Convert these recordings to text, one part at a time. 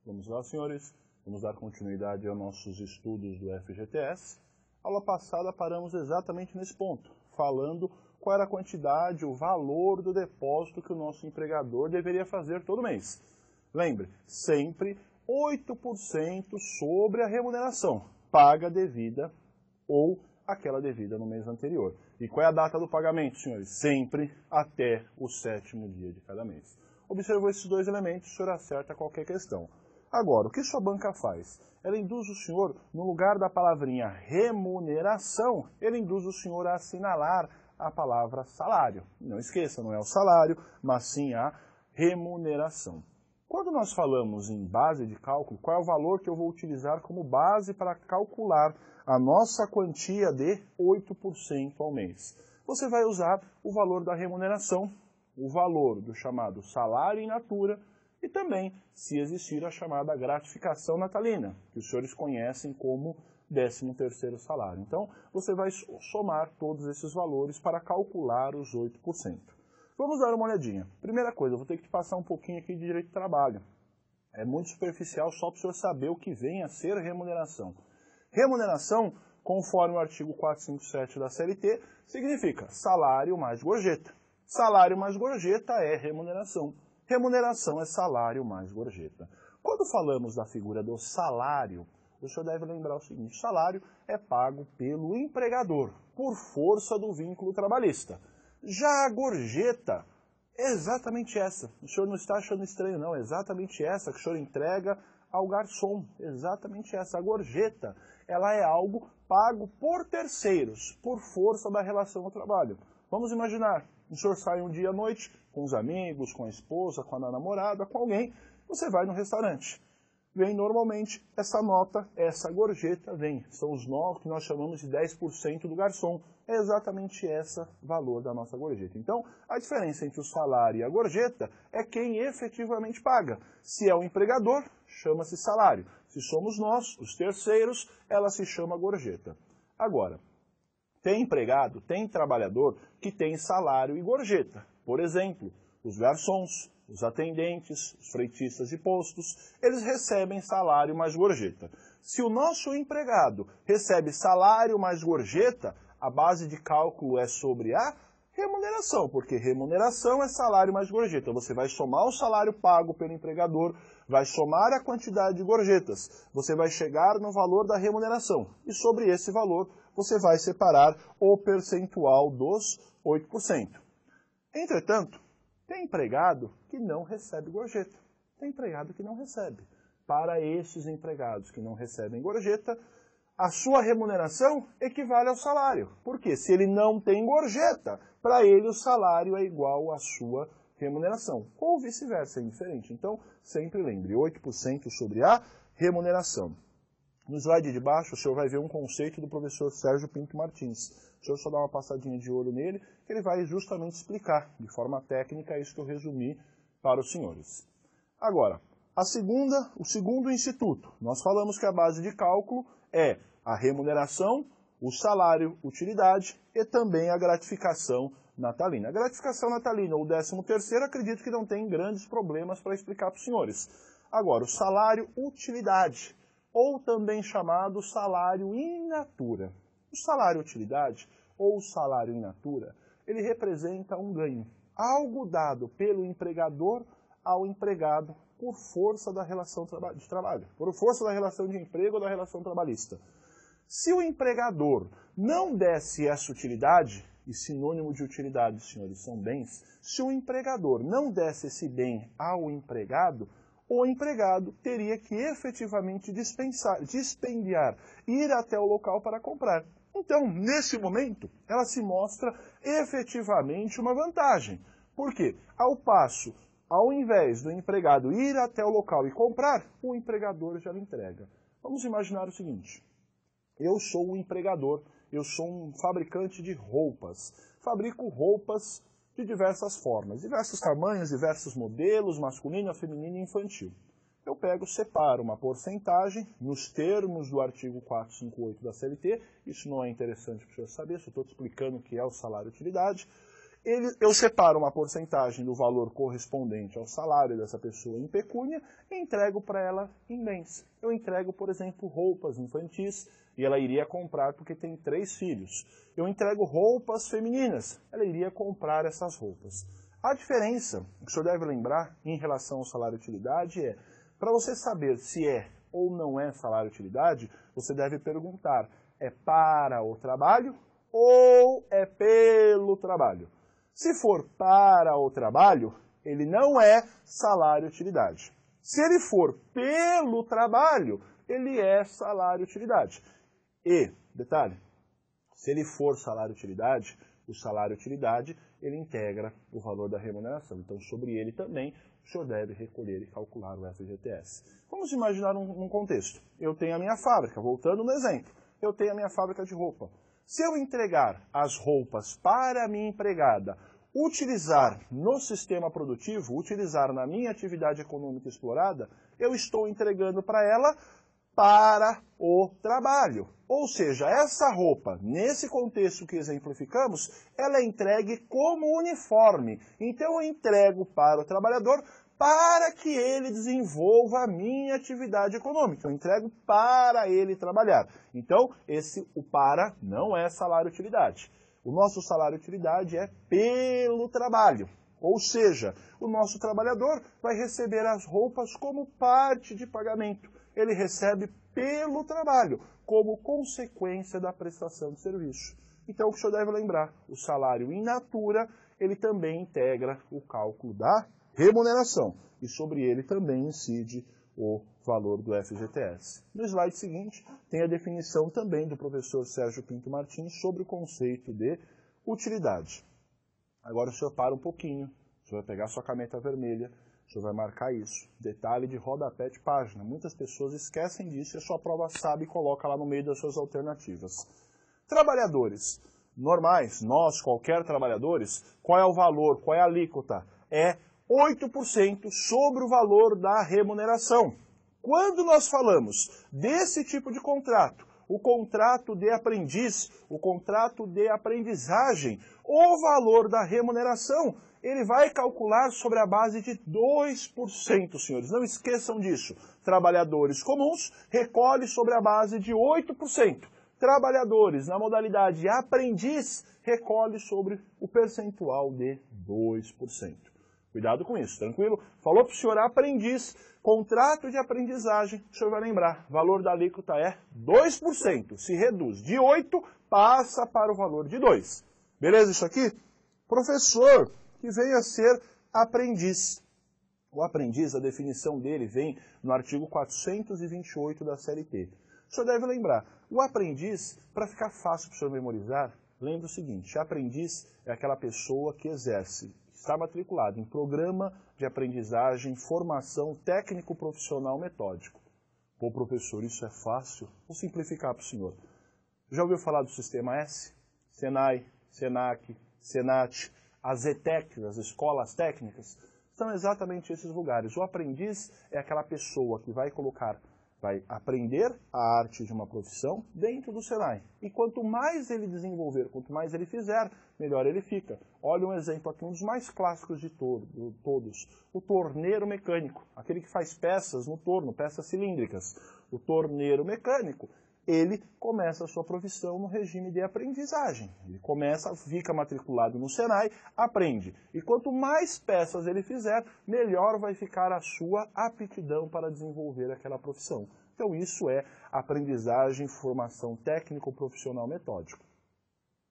Vamos lá, senhores. Vamos dar continuidade aos nossos estudos do FGTS. Aula passada paramos exatamente nesse ponto, falando qual era a quantidade, o valor do depósito que o nosso empregador deveria fazer todo mês. Lembre, sempre 8% sobre a remuneração, paga devida ou aquela devida no mês anterior. E qual é a data do pagamento, senhores? Sempre até o 7º dia de cada mês. Observou esses dois elementos, o senhor acerta qualquer questão. Agora, o que sua banca faz? Ela induz o senhor, no lugar da palavrinha remuneração, ele induz o senhor a assinalar a palavra salário. Não esqueça, não é o salário, mas sim a remuneração. Quando nós falamos em base de cálculo, qual é o valor que eu vou utilizar como base para calcular a nossa quantia de 8% ao mês? Você vai usar o valor da remuneração, o valor do chamado salário in natura e também, se existir, a chamada gratificação natalina, que os senhores conhecem como 13º salário. Então, você vai somar todos esses valores para calcular os 8%. Vamos dar uma olhadinha. Primeira coisa, eu vou ter que te passar um pouquinho aqui de direito de trabalho. É muito superficial só para o senhor saber o que vem a ser remuneração. Remuneração, conforme o artigo 457 da CLT, significa salário mais gorjeta. Salário mais gorjeta é remuneração. Remuneração é salário mais gorjeta. Quando falamos da figura do salário, o senhor deve lembrar o seguinte: o salário é pago pelo empregador, por força do vínculo trabalhista. Já a gorjeta é exatamente essa. O senhor não está achando estranho, não. É exatamente essa que o senhor entrega ao garçom. Exatamente essa. A gorjeta, ela é algo pago por terceiros, por força da relação ao trabalho. Vamos imaginar, o senhor sai um dia à noite com os amigos, com a esposa, com a namorada, com alguém, você vai no restaurante. Vem normalmente essa nota, essa gorjeta vem. São os novos que nós chamamos de 10% do garçom. É exatamente esse valor da nossa gorjeta. Então, a diferença entre o salário e a gorjeta é quem efetivamente paga. Se é o empregador, chama-se salário. Se somos nós, os terceiros, ela se chama gorjeta. Agora, tem empregado, tem trabalhador que tem salário e gorjeta. Por exemplo, os garçons, os atendentes, os freitistas de postos, eles recebem salário mais gorjeta. Se o nosso empregado recebe salário mais gorjeta, a base de cálculo é sobre a remuneração, porque remuneração é salário mais gorjeta. Você vai somar o salário pago pelo empregador, vai somar a quantidade de gorjetas, você vai chegar no valor da remuneração. E sobre esse valor, você vai separar o percentual dos 8%. Entretanto, tem empregado que não recebe gorjeta. Tem empregado que não recebe. Para esses empregados que não recebem gorjeta, a sua remuneração equivale ao salário. Porque se ele não tem gorjeta, para ele o salário é igual à sua remuneração. Ou vice-versa, é indiferente. Então, sempre lembre, 8% sobre a remuneração. No slide de baixo, o senhor vai ver um conceito do professor Sérgio Pinto Martins. O senhor só dá uma passadinha de olho nele, que ele vai justamente explicar, de forma técnica, isso que eu resumi para os senhores. Agora, o segundo instituto. Nós falamos que a base de cálculo é a remuneração, o salário, utilidade e também a gratificação natalina. A gratificação natalina ou 13º, acredito que não tem grandes problemas para explicar para os senhores. Agora, o salário, utilidade, ou também chamado salário in natura. O salário utilidade, ou salário in natura, ele representa um ganho, algo dado pelo empregador ao empregado por força da relação de trabalho, por força da relação de emprego ou da relação trabalhista. Se o empregador não desse essa utilidade, e sinônimo de utilidade, senhores, são bens, se o empregador não desse esse bem ao empregado, o empregado teria que efetivamente dispendiar, ir até o local para comprar. Então, nesse momento, ela se mostra efetivamente uma vantagem. Por quê? Ao invés do empregado ir até o local e comprar, o empregador já lhe entrega. Vamos imaginar o seguinte: eu sou um empregador, eu sou um fabricante de roupas. Fabrico roupas de diversas formas, diversos tamanhos, diversos modelos, masculino, feminino e infantil. Eu separo uma porcentagem nos termos do artigo 458 da CLT, isso não é interessante para você saber, só estou te explicando o que é o salário-utilidade, eu separo uma porcentagem do valor correspondente ao salário dessa pessoa em pecúnia e entrego para ela em bens. Eu entrego, por exemplo, roupas infantis e ela iria comprar porque tem 3 filhos. Eu entrego roupas femininas, ela iria comprar essas roupas. A diferença, que o senhor deve lembrar em relação ao salário-utilidade é, para você saber se é ou não é salário-utilidade, você deve perguntar, é para o trabalho ou é pelo trabalho? Se for para o trabalho, ele não é salário-utilidade. Se ele for pelo trabalho, ele é salário-utilidade. E, detalhe, se ele for salário-utilidade, o salário-utilidade, ele integra o valor da remuneração. Então, sobre ele também, o senhor deve recolher e calcular o FGTS. Vamos imaginar um contexto. Eu tenho a minha fábrica, voltando no exemplo, eu tenho a minha fábrica de roupa. Se eu entregar as roupas para a minha empregada, utilizar no sistema produtivo, utilizar na minha atividade econômica explorada, eu estou entregando para ela para o trabalho. Ou seja, essa roupa, nesse contexto que exemplificamos, ela é entregue como uniforme. Então eu entrego para o trabalhador para que ele desenvolva a minha atividade econômica. Eu entrego para ele trabalhar. Então, o para não é salário-utilidade. O nosso salário-utilidade é pelo trabalho. Ou seja, o nosso trabalhador vai receber as roupas como parte de pagamento. Ele recebe pelo trabalho, como consequência da prestação de serviço. Então, o que o senhor deve lembrar, o salário in natura, ele também integra o cálculo da remuneração, e sobre ele também incide o valor do FGTS. No slide seguinte, tem a definição também do professor Sérgio Pinto Martins sobre o conceito de utilidade. Agora o senhor para um pouquinho, o senhor vai pegar sua caneta vermelha, o senhor vai marcar isso. Detalhe de rodapé de página. Muitas pessoas esquecem disso e a sua prova sabe e coloca lá no meio das suas alternativas. Trabalhadores normais, nós, qualquer trabalhadores, qual é o valor, qual é a alíquota? É 8% sobre o valor da remuneração. Quando nós falamos desse tipo de contrato, o contrato de aprendiz, o contrato de aprendizagem, o valor da remuneração, ele vai calcular sobre a base de 2%, senhores. Não esqueçam disso. Trabalhadores comuns recolhe sobre a base de 8%. Trabalhadores na modalidade aprendiz recolhe sobre o percentual de 2%. Cuidado com isso, tranquilo? Falou para o senhor aprendiz, contrato de aprendizagem, o senhor vai lembrar, valor da alíquota é 2%, se reduz de 8%, passa para o valor de 2%. Beleza isso aqui? Professor que veio a ser aprendiz. O aprendiz, a definição dele vem no artigo 428 da CLT. O senhor deve lembrar, o aprendiz, para ficar fácil para o senhor memorizar, lembre o seguinte, aprendiz é aquela pessoa que exerce, está matriculado em programa de aprendizagem, formação técnico-profissional metódico. Pô, professor, isso é fácil? Vou simplificar para o senhor. Já ouviu falar do Sistema S? Senai, Senac, Senat, as ETECs, as escolas técnicas, são exatamente esses lugares. O aprendiz é aquela pessoa que vai aprender a arte de uma profissão dentro do Senai. E quanto mais ele desenvolver, quanto mais ele fizer, melhor ele fica. Olha um exemplo aqui, um dos mais clássicos de todos. O torneiro mecânico, aquele que faz peças no torno, peças cilíndricas. O torneiro mecânico, ele começa a sua profissão no regime de aprendizagem. Ele fica matriculado no Senai, aprende. E quanto mais peças ele fizer, melhor vai ficar a sua aptidão para desenvolver aquela profissão. Então isso é aprendizagem, formação técnico-profissional metódico.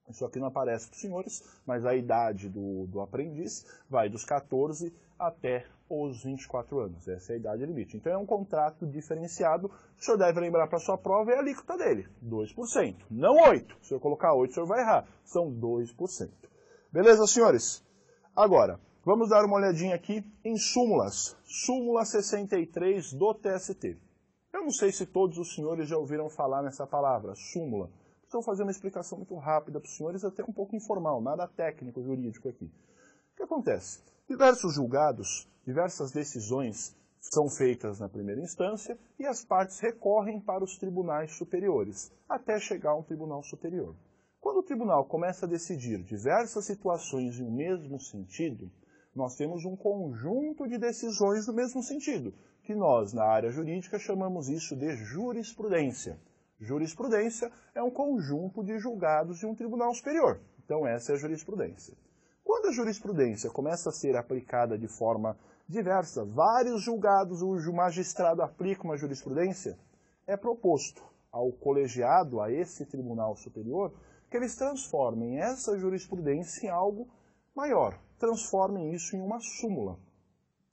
Isso aqui não aparece para os senhores, mas a idade do aprendiz vai dos 14 até os 24 anos. Essa é a idade limite. Então é um contrato diferenciado. O senhor deve lembrar para a sua prova é a alíquota dele, 2%. Não 8%. Se eu colocar 8%, o senhor vai errar. São 2%. Beleza, senhores? Agora, vamos dar uma olhadinha aqui em súmulas. Súmula 63 do TST. Eu não sei se todos os senhores já ouviram falar nessa palavra, súmula. Estou fazendo uma explicação muito rápida para os senhores, até um pouco informal, nada técnico, jurídico aqui. O que acontece? Diversos julgados, diversas decisões são feitas na primeira instância e as partes recorrem para os tribunais superiores, até chegar a um tribunal superior. Quando o tribunal começa a decidir diversas situações em um mesmo sentido, nós temos um conjunto de decisões no mesmo sentido, que nós, na área jurídica, chamamos isso de jurisprudência. Jurisprudência é um conjunto de julgados de um tribunal superior. Então, essa é a jurisprudência. Quando a jurisprudência começa a ser aplicada de forma diversa, vários julgados, o magistrado aplica uma jurisprudência, é proposto ao colegiado, a esse tribunal superior, que eles transformem essa jurisprudência em algo maior, transformem isso em uma súmula.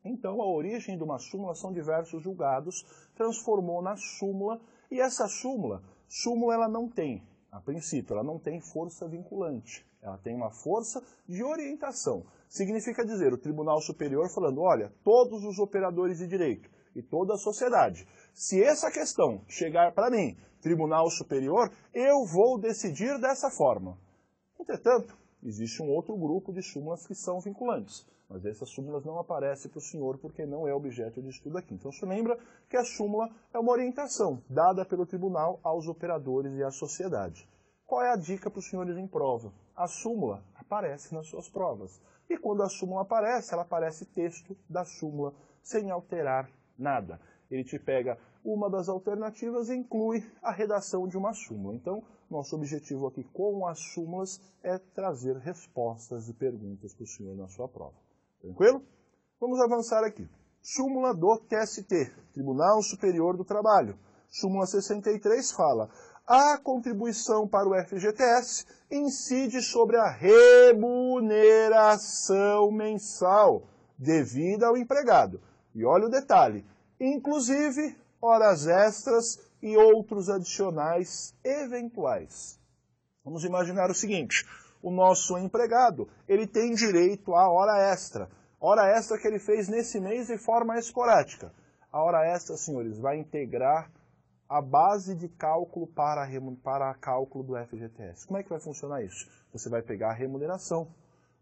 Então, a origem de uma súmula são diversos julgados, transformou na súmula, e essa súmula ela não tem, a princípio, ela não tem força vinculante, ela tem uma força de orientação. Significa dizer, o Tribunal Superior falando, olha, todos os operadores de direito e toda a sociedade, se essa questão chegar para mim, Tribunal Superior, eu vou decidir dessa forma. Entretanto, existe um outro grupo de súmulas que são vinculantes, mas essas súmulas não aparecem para o senhor porque não é objeto de estudo aqui. Então, se lembra que a súmula é uma orientação dada pelo tribunal aos operadores e à sociedade. Qual é a dica para os senhores em prova? A súmula aparece nas suas provas. E quando a súmula aparece, ela aparece texto da súmula, sem alterar nada. Ele te pega uma das alternativas e inclui a redação de uma súmula. Então, nosso objetivo aqui com as súmulas é trazer respostas e perguntas para o senhor na sua prova. Tranquilo? Vamos avançar aqui. Súmula do TST, Tribunal Superior do Trabalho. Súmula 63 fala: a contribuição para o FGTS incide sobre a remuneração mensal devida ao empregado. E olha o detalhe, inclusive horas extras e outros adicionais eventuais. Vamos imaginar o seguinte, o nosso empregado, ele tem direito à hora extra que ele fez nesse mês de forma esporádica. A hora extra, senhores, vai integrar a base de cálculo para cálculo do FGTS. Como é que vai funcionar isso? Você vai pegar a remuneração,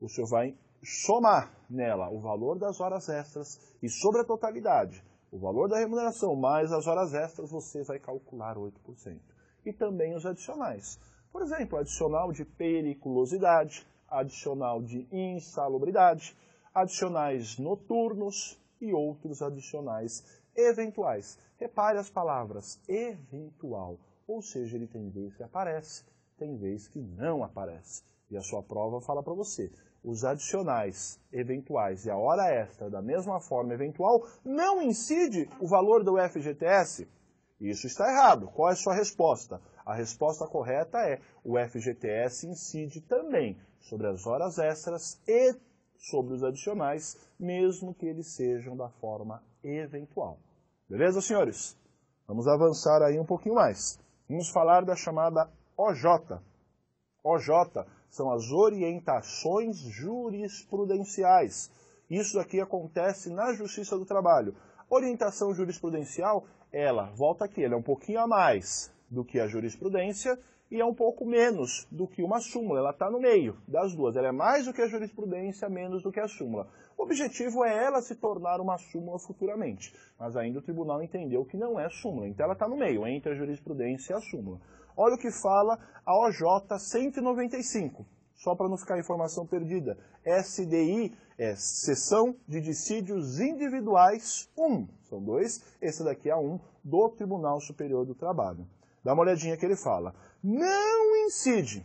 o senhor vai somar nela o valor das horas extras e sobre a totalidade, o valor da remuneração mais as horas extras, você vai calcular 8%. E também os adicionais. Por exemplo, adicional de periculosidade, adicional de insalubridade, adicionais noturnos e outros adicionais eventuais. Repare as palavras eventual, ou seja, ele tem vez que aparece, tem vez que não aparece. E a sua prova fala para você, os adicionais eventuais e a hora extra da mesma forma eventual não incide o valor do FGTS? Isso está errado. Qual é a sua resposta? A resposta correta é o FGTS incide também sobre as horas extras e sobre os adicionais, mesmo que eles sejam da forma eventual. Beleza, senhores? Vamos avançar aí um pouquinho mais. Vamos falar da chamada OJ. OJ são as orientações jurisprudenciais. Isso aqui acontece na Justiça do Trabalho. Orientação jurisprudencial, ela, volta aqui, ela é um pouquinho a mais do que a jurisprudência e é um pouco menos do que uma súmula. Ela está no meio das duas. Ela é mais do que a jurisprudência, menos do que a súmula. O objetivo é ela se tornar uma súmula futuramente, mas ainda o tribunal entendeu que não é súmula. Então ela está no meio, entre a jurisprudência e a súmula. Olha o que fala a OJ 195, só para não ficar a informação perdida. SDI é Seção de Dissídios Individuais 1. São dois, esse daqui é 1 do Tribunal Superior do Trabalho. Dá uma olhadinha que ele fala. Não incide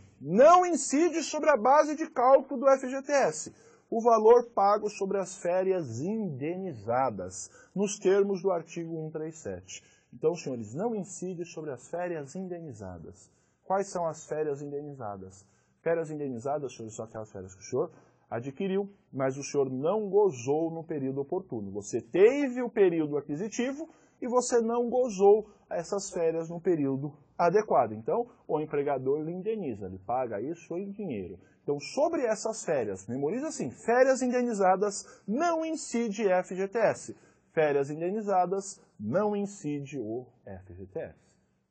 sobre a base de cálculo do FGTS o valor pago sobre as férias indenizadas, nos termos do artigo 137. Então, senhores, não incide sobre as férias indenizadas. Quais são as férias indenizadas? Férias indenizadas, senhores, são aquelas férias que o senhor adquiriu, mas o senhor não gozou no período oportuno. Você teve o período aquisitivo e você não gozou essas férias no período adequado. Então, o empregador lhe indeniza, ele paga isso em dinheiro. Então, sobre essas férias, memoriza assim, férias indenizadas não incide FGTS. Férias indenizadas não incide o FGTS.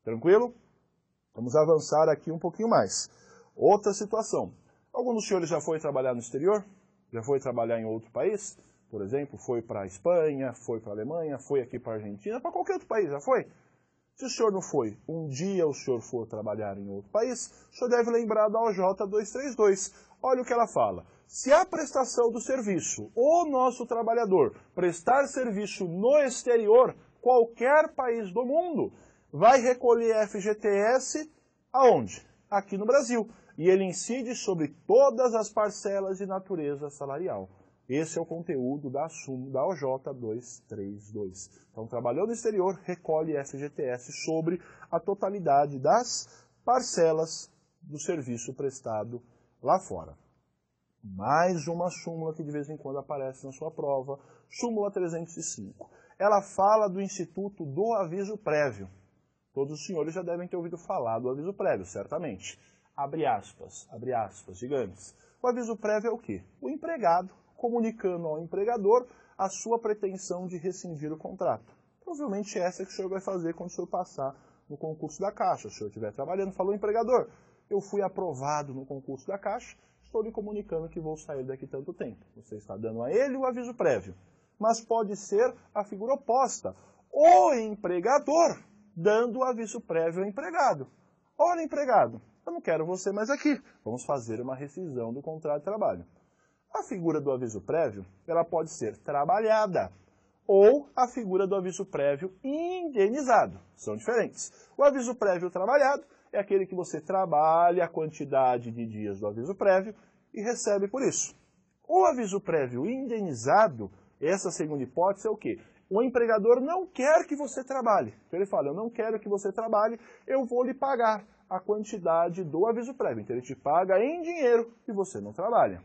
Tranquilo? Vamos avançar aqui um pouquinho mais. Outra situação. Algum dos senhores já foi trabalhar no exterior? Já foi trabalhar em outro país? Por exemplo, foi para a Espanha, foi para a Alemanha, foi aqui para a Argentina, para qualquer outro país, já foi? Se o senhor não foi, um dia o senhor for trabalhar em outro país, o senhor deve lembrar da OJ 232. Olha o que ela fala. Se a prestação do serviço, o nosso trabalhador, prestar serviço no exterior, qualquer país do mundo, vai recolher FGTS aonde? Aqui no Brasil. E ele incide sobre todas as parcelas de natureza salarial. Esse é o conteúdo da OJ 232. Então, trabalhou no exterior, recolhe FGTS sobre a totalidade das parcelas do serviço prestado lá fora. Mais uma súmula que de vez em quando aparece na sua prova, súmula 305. Ela fala do Instituto do Aviso Prévio. Todos os senhores já devem ter ouvido falar do aviso prévio, certamente. Abre aspas gigantes. O aviso prévio é o quê? O empregado comunicando ao empregador a sua pretensão de rescindir o contrato. Provavelmente essa que o senhor vai fazer quando o senhor passar no concurso da Caixa. Se o senhor estiver trabalhando, falou, empregador, eu fui aprovado no concurso da Caixa, estou lhe comunicando que vou sair daqui tanto tempo. Você está dando a ele o aviso prévio. Mas pode ser a figura oposta. O empregador dando o aviso prévio ao empregado. Olha, empregado, eu não quero você mais aqui. Vamos fazer uma rescisão do contrato de trabalho. A figura do aviso prévio, ela pode ser trabalhada ou a figura do aviso prévio indenizado. São diferentes. O aviso prévio trabalhado é aquele que você trabalha a quantidade de dias do aviso prévio e recebe por isso. O aviso prévio indenizado, essa segunda hipótese é o quê? O empregador não quer que você trabalhe. Então ele fala, eu não quero que você trabalhe, eu vou lhe pagar a quantidade do aviso prévio. Então ele te paga em dinheiro e você não trabalha.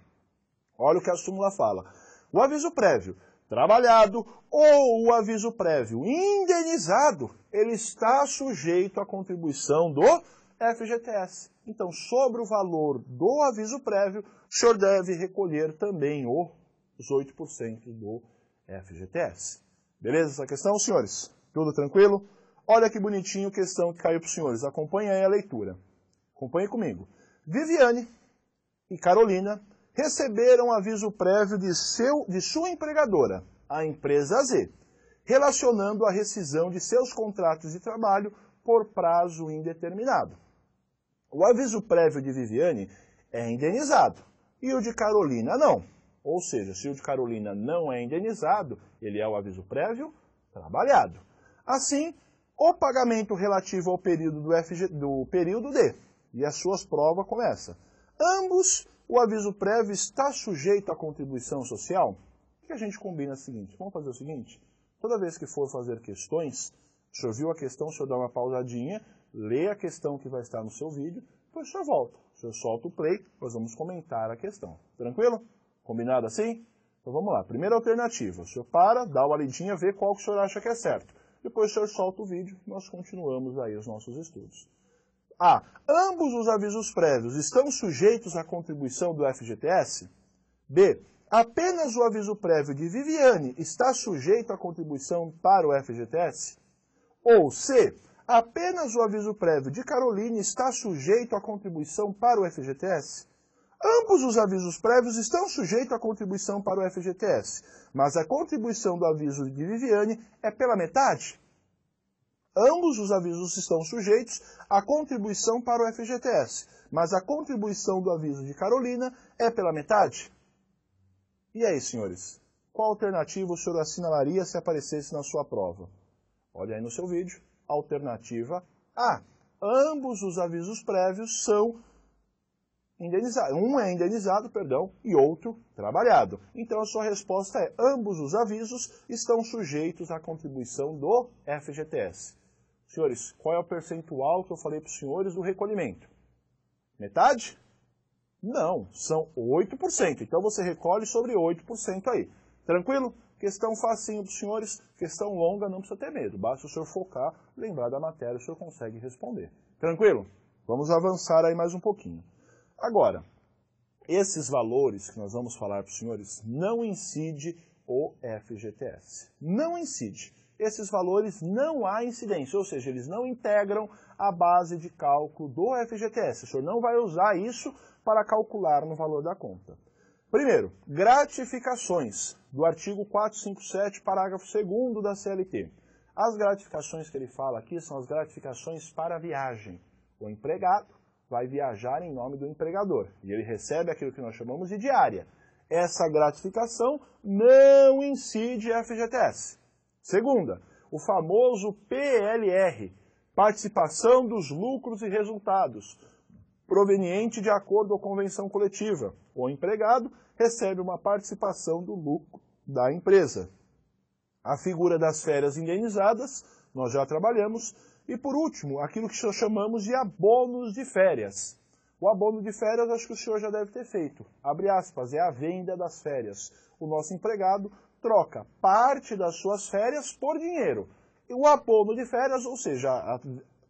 Olha o que a súmula fala. O aviso prévio trabalhado ou o aviso prévio indenizado, ele está sujeito à contribuição do FGTS. Então, sobre o valor do aviso prévio, o senhor deve recolher também os 8% do FGTS. Beleza essa questão, senhores? Tudo tranquilo? Olha que bonitinho questão que caiu para os senhores. Acompanhe aí a leitura. Acompanhe comigo. Viviane e Carolina receberam aviso prévio de sua empregadora, a empresa Z, relacionando a rescisão de seus contratos de trabalho por prazo indeterminado. O aviso prévio de Viviane é indenizado e o de Carolina não. Ou seja, se o de Carolina não é indenizado, ele é o aviso prévio trabalhado. Assim, o pagamento relativo ao período do período D e as suas provas começam. Ambos, o aviso prévio está sujeito à contribuição social? O que a gente combina é o seguinte, vamos fazer o seguinte, toda vez que for fazer questões, o senhor viu a questão, o senhor dá uma pausadinha, lê a questão que vai estar no seu vídeo, depois o senhor volta, o senhor solta o play, nós vamos comentar a questão. Tranquilo? Combinado assim? Então vamos lá, primeira alternativa, o senhor para, dá uma lidinha, vê qual que o senhor acha que é certo. Depois o senhor solta o vídeo, nós continuamos aí os nossos estudos. A. Ambos os avisos prévios estão sujeitos à contribuição do FGTS? B. Apenas o aviso prévio de Viviane está sujeito à contribuição para o FGTS? Ou C. Apenas o aviso prévio de Carolina está sujeito à contribuição para o FGTS? Ambos os avisos prévios estão sujeitos à contribuição para o FGTS, mas a contribuição do aviso de Viviane é pela metade? Ambos os avisos estão sujeitos à contribuição para o FGTS, mas a contribuição do aviso de Carolina é pela metade? E aí, senhores? Qual alternativa o senhor assinalaria se aparecesse na sua prova? Olha aí no seu vídeo. Alternativa A. Ambos os avisos prévios são indenizados. Um é indenizado, e outro trabalhado. Então a sua resposta é: ambos os avisos estão sujeitos à contribuição do FGTS. Senhores, qual é o percentual que eu falei para os senhores do recolhimento? Metade? Não, são 8%. Então você recolhe sobre 8% aí. Tranquilo? Questão facinho para os senhores, questão longa, não precisa ter medo. Basta o senhor focar, lembrar da matéria, o senhor consegue responder. Tranquilo? Vamos avançar aí mais um pouquinho. Agora, esses valores que nós vamos falar para os senhores não incide o FGTS. Não incide. Esses valores não há incidência, ou seja, eles não integram a base de cálculo do FGTS. O senhor não vai usar isso para calcular no valor da conta. Primeiro, gratificações do artigo 457, parágrafo 2º da CLT. As gratificações que ele fala aqui são as gratificações para a viagem. O empregado vai viajar em nome do empregador e ele recebe aquilo que nós chamamos de diária. Essa gratificação não incide FGTS. Segunda, o famoso PLR, participação dos lucros e resultados, proveniente de acordo ou convenção coletiva. O empregado recebe uma participação do lucro da empresa. A figura das férias indenizadas, nós já trabalhamos. E por último, aquilo que nós chamamos de abonos de férias. O abono de férias, acho que o senhor já deve ter feito. Abre aspas, é a venda das férias. O nosso empregado troca parte das suas férias por dinheiro. E o abono de férias, ou seja, a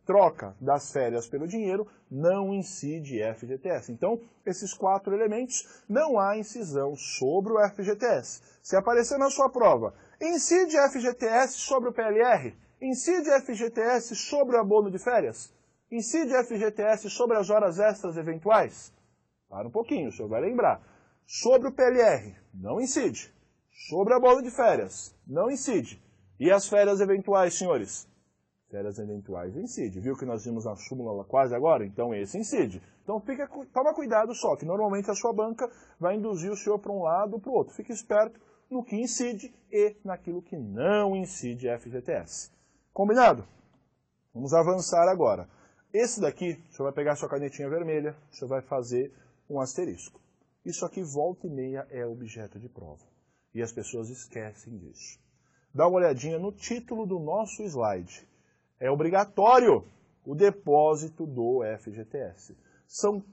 troca das férias pelo dinheiro, não incide FGTS. Então, esses 4 elementos, não há incisão sobre o FGTS. Se aparecer na sua prova, incide FGTS sobre o PLR? Incide FGTS sobre o abono de férias? Incide FGTS sobre as horas extras eventuais? Para um pouquinho, o senhor vai lembrar. Sobre o PLR, não incide. Sobre o abono de férias, não incide. E as férias eventuais, senhores? Férias eventuais incide. Viu que nós vimos na súmula quase agora? Então esse incide. Então toma cuidado só, que normalmente a sua banca vai induzir o senhor para um lado ou para o outro. Fique esperto no que incide e naquilo que não incide FGTS. Combinado? Vamos avançar agora. Esse daqui, o senhor vai pegar sua canetinha vermelha, o senhor vai fazer um asterisco. Isso aqui, volta e meia, é objeto de prova. E as pessoas esquecem disso. Dá uma olhadinha no título do nosso slide. É obrigatório o depósito do FGTS. São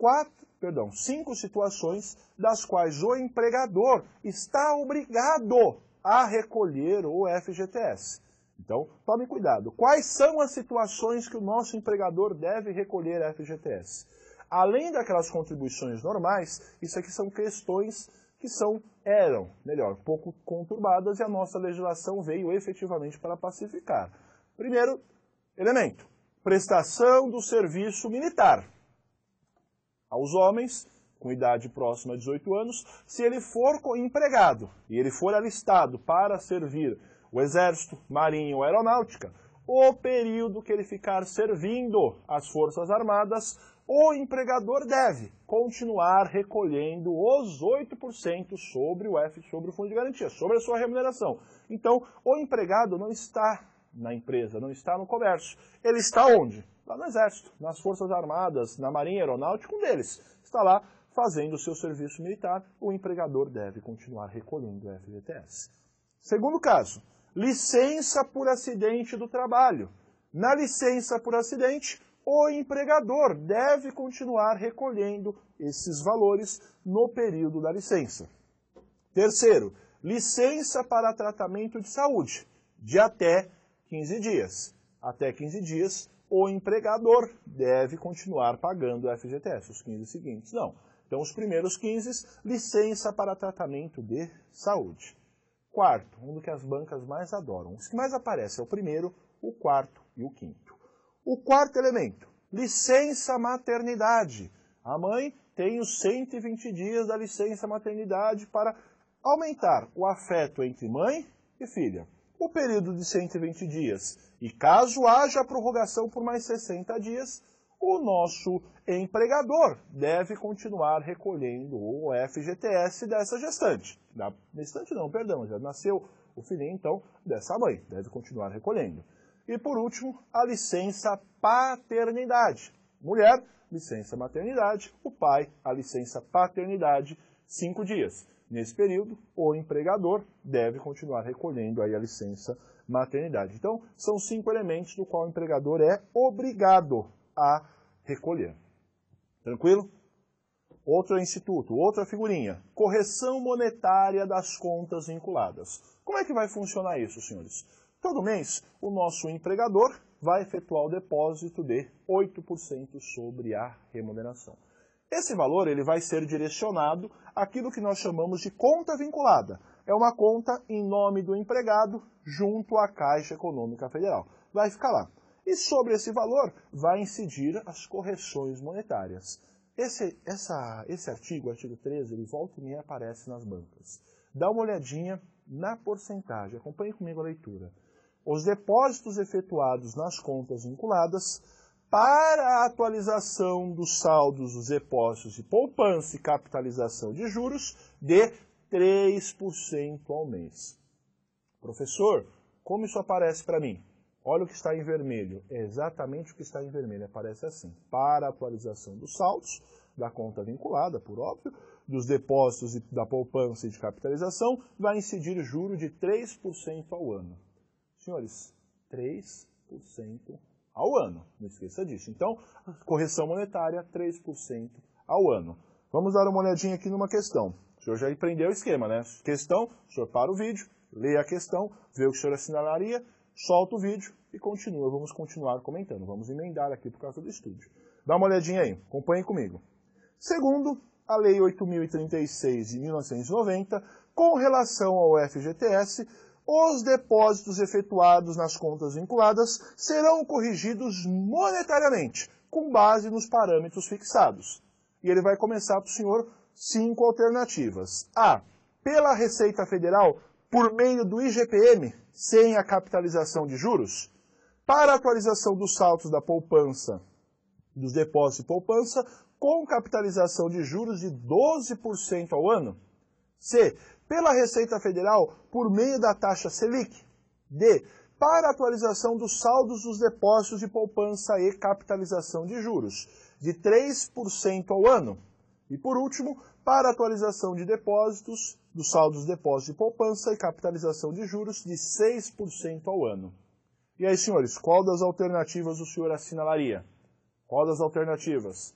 5 situações das quais o empregador está obrigado a recolher o FGTS. Então, tome cuidado. Quais são as situações que o nosso empregador deve recolher FGTS? Além daquelas contribuições normais, isso aqui são questões que eram um pouco conturbadas e a nossa legislação veio efetivamente para pacificar. Primeiro elemento, prestação do serviço militar. Aos homens, com idade próxima a 18 anos, se ele for empregado e ele for alistado para servir o Exército, Marinha ou Aeronáutica, o período que ele ficar servindo as Forças Armadas, o empregador deve continuar recolhendo os 8% sobre o Fundo de Garantia, sobre a sua remuneração. Então, o empregado não está na empresa, não está no comércio. Ele está onde? Lá no Exército, nas Forças Armadas, na Marinha Aeronáutica, um deles. Está lá fazendo o seu serviço militar, o empregador deve continuar recolhendo o FGTS. Segundo caso, licença por acidente do trabalho. Na licença por acidente, o empregador deve continuar recolhendo esses valores no período da licença. Terceiro, licença para tratamento de saúde, de até 15 dias. Até 15 dias, o empregador deve continuar pagando o FGTS. Os 15 seguintes, não. Então, os primeiros 15, licença para tratamento de saúde. Quarto, um do que as bancas mais adoram. Os que mais aparecem é o primeiro, o quarto e o quinto. O quarto elemento, licença maternidade. A mãe tem os 120 dias da licença maternidade para aumentar o afeto entre mãe e filha. O período de 120 dias, e caso haja prorrogação por mais 60 dias, o nosso empregador deve continuar recolhendo o FGTS dessa gestante. Gestante não, perdão, já nasceu o filhinho, então, dessa mãe, deve continuar recolhendo. E por último, a licença paternidade. Mulher, licença maternidade, o pai, a licença paternidade, 5 dias. Nesse período, o empregador deve continuar recolhendo aí a licença maternidade. Então, são 5 elementos do qual o empregador é obrigado a recolher. Tranquilo? Outro instituto, outra figurinha. Correção monetária das contas vinculadas. Como é que vai funcionar isso, senhores? Todo mês, o nosso empregador vai efetuar o depósito de 8% sobre a remuneração. Esse valor ele vai ser direcionado àquilo que nós chamamos de conta vinculada. É uma conta em nome do empregado junto à Caixa Econômica Federal. Vai ficar lá. E sobre esse valor vai incidir as correções monetárias. Esse artigo, o artigo 13, ele volta e meia aparece nas bancas. Dá uma olhadinha na porcentagem. Acompanhe comigo a leitura. os depósitos efetuados nas contas vinculadas para a atualização dos saldos dos depósitos de poupança e capitalização de juros de 3% ao mês. Professor, como isso aparece para mim? Olha o que está em vermelho. É exatamente o que está em vermelho. Aparece assim. Para a atualização dos saldos da conta vinculada, por óbvio, dos depósitos da poupança e de capitalização, vai incidir juro de 3% ao ano. Senhores, 3% ao ano. Não esqueça disso. Então, correção monetária, 3% ao ano. Vamos dar uma olhadinha aqui numa questão. O senhor já aprendeu o esquema, né? Questão, o senhor para o vídeo, lê a questão, vê o que o senhor assinalaria, solta o vídeo e continua. Vamos continuar comentando. Vamos emendar aqui por causa do estúdio. Dá uma olhadinha aí, acompanhe comigo. Segundo a Lei 8.036 de 1990, com relação ao FGTS, os depósitos efetuados nas contas vinculadas serão corrigidos monetariamente, com base nos parâmetros fixados. E ele vai começar para o senhor 5 alternativas. A. Pela Receita Federal, por meio do IGPM, sem a capitalização de juros. Para a atualização dos saldos da poupança, dos depósitos de poupança, com capitalização de juros de 12% ao ano. C. Pela Receita Federal, por meio da taxa Selic. D. Para a atualização dos saldos dos depósitos de poupança e capitalização de juros, de 3% ao ano. E por último, para a atualização de depósitos, dos saldos dos depósitos de poupança e capitalização de juros, de 6% ao ano. E aí, senhores, qual das alternativas o senhor assinalaria? Qual das alternativas?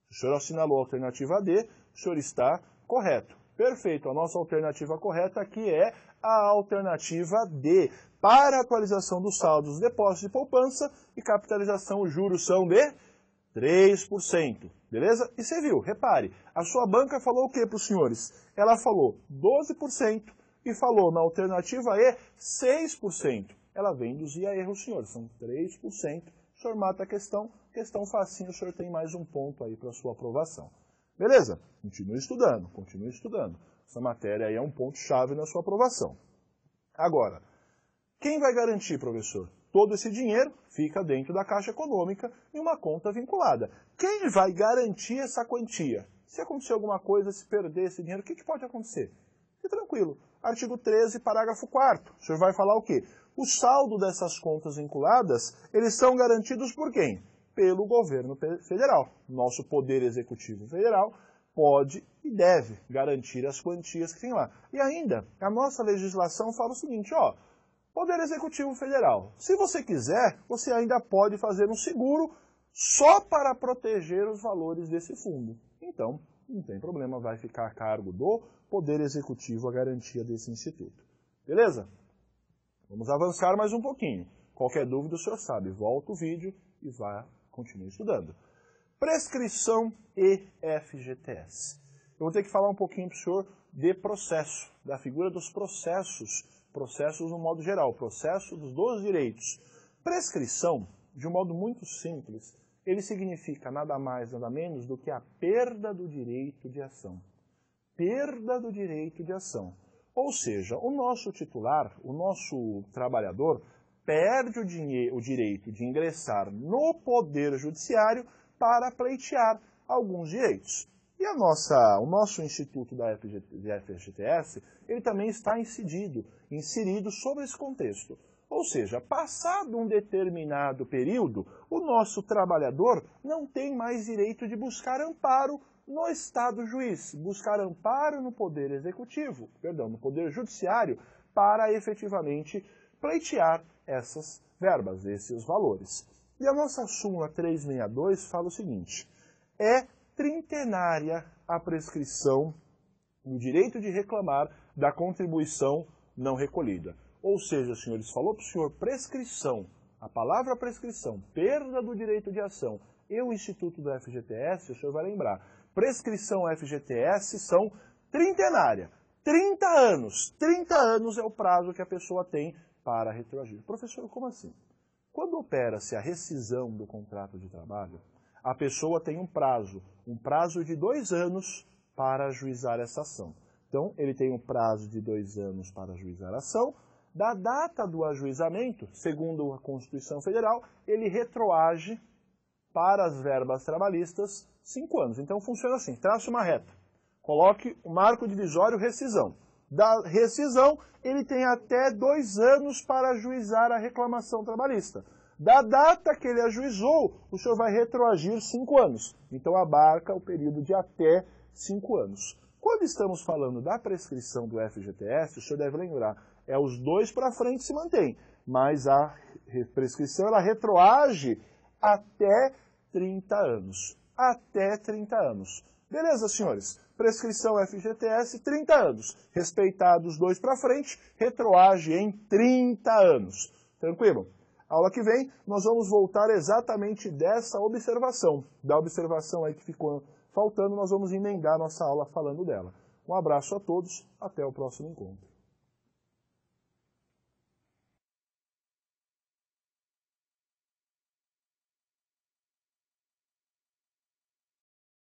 O senhor assinalou a alternativa D, o senhor está correto. Perfeito, a nossa alternativa correta aqui é a alternativa D. Para a atualização dos saldos dos depósitos de poupança e capitalização, os juros são de 3%. Beleza? E você viu, repare, a sua banca falou o que para os senhores? Ela falou 12% e falou na alternativa E 6%. Ela vem induzir a erro, senhores, são 3%. O senhor mata a questão facinho, o senhor tem mais um ponto aí para a sua aprovação. Beleza? Continue estudando, continue estudando. Essa matéria aí é um ponto-chave na sua aprovação. Agora, quem vai garantir, professor? Todo esse dinheiro fica dentro da Caixa Econômica em uma conta vinculada. Quem vai garantir essa quantia? Se acontecer alguma coisa, se perder esse dinheiro, o que pode acontecer? Fique tranquilo. Artigo 13, parágrafo 4º. O senhor vai falar o quê? O saldo dessas contas vinculadas, eles são garantidos por quem? Pelo governo federal. Nosso Poder Executivo Federal pode e deve garantir as quantias que tem lá. E ainda, a nossa legislação fala o seguinte, ó, Poder Executivo Federal, se você quiser, você ainda pode fazer um seguro só para proteger os valores desse fundo. Então, não tem problema, vai ficar a cargo do Poder Executivo a garantia desse instituto. Beleza? Vamos avançar mais um pouquinho. Qualquer dúvida, o senhor sabe, volta o vídeo e continue estudando. Prescrição e FGTS. Eu vou ter que falar um pouquinho para o senhor de processo, da figura dos processos no modo geral, processos dos direitos. Prescrição, de um modo muito simples, ele significa nada mais, nada menos do que a perda do direito de ação. Perda do direito de ação. Ou seja, o nosso titular, o nosso trabalhador, perde o direito de ingressar no Poder Judiciário para pleitear alguns direitos. E o nosso Instituto da FGTS, ele também está inserido sobre esse contexto. Ou seja, passado um determinado período, o nosso trabalhador não tem mais direito de buscar amparo no Estado juiz, buscar amparo no Poder Executivo, no Poder Judiciário, para efetivamente pleitear essas verbas, esses valores. E a nossa súmula 362 fala o seguinte, é trintenária a prescrição no direito de reclamar da contribuição não recolhida. Ou seja, senhores, falou para o senhor prescrição, a palavra prescrição, perda do direito de ação e o Instituto do FGTS, o senhor vai lembrar, prescrição FGTS são trintenária, 30 anos. 30 anos é o prazo que a pessoa tem para retroagir. Professor, como assim? Quando opera-se a rescisão do contrato de trabalho, a pessoa tem um prazo de 2 anos para ajuizar essa ação. Então, ele tem um prazo de 2 anos para ajuizar a ação, da data do ajuizamento, segundo a Constituição Federal, ele retroage para as verbas trabalhistas 5 anos. Então funciona assim, trace uma reta, coloque o marco divisório rescisão. Da rescisão, ele tem até 2 anos para ajuizar a reclamação trabalhista. Da data que ele ajuizou, o senhor vai retroagir 5 anos. Então abarca o período de até 5 anos. Quando estamos falando da prescrição do FGTS, o senhor deve lembrar, é os 2 para frente se mantém, mas a prescrição ela retroage até 30 anos. Até 30 anos. Beleza, senhores? Prescrição FGTS, 30 anos. Respeitados 2 para frente, retroage em 30 anos. Tranquilo? Aula que vem, nós vamos voltar exatamente dessa observação. Da observação aí que ficou faltando, nós vamos emendar nossa aula falando dela. Um abraço a todos, até o próximo encontro.